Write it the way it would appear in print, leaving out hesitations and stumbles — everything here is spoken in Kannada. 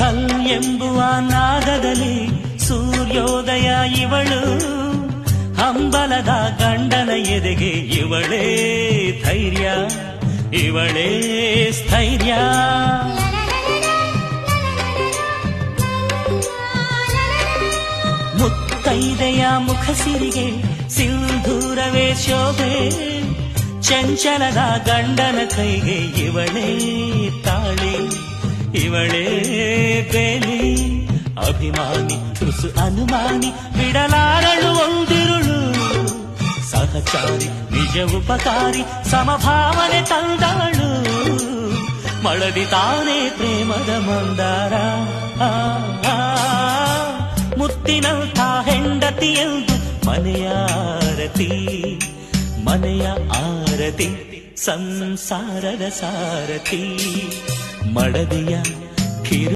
ಹಲ್ ಎಂಬುವ ನಾದದಲ್ಲಿ ಸೂರ್ಯೋದಯ ಇವಳು, ಹಂಬಲದ ಗಂಡನ ಎದೆಗೆ ಇವಳೇ ಧೈರ್ಯ, ಇವಳೇ ಸ್ಥೈರ್ಯ. ಮುತ್ತೈದೆಯ ಮುಖಸಿರಿಗೆ ಸಿಂಧೂರವೇ ಶೋಭೆ, ಚಂಚಲದ ಗಂಡನ ಕೈಗೆ ಇವಳೇ ತಾಳಿ, ಇವಳೇ ಬೇಲಿ. ಅಭಿಮಾನಿ ತುಸು ಅನುಮಾನಿ ಬಿಡಲಾರಳು ಒಂದಿರುಳು, ಸಹಚಾರಿ ನಿಜ ಉಪಕಾರಿ ಸಮಭಾವನೆ ತಂದಾಳು. ಮಳದಿ ತಾನೇ ಪ್ರೇಮದ ಮಂದಾರ, ಮುತ್ತಿನಂಥ ಹೆಂಡತಿ ಎಂದು ಮನೆಯ ಆರತಿ, ಮನೆಯ ಆರತಿ ಸಂಸಾರದ ಸಾರಥಿ. ಮಡದಿಯ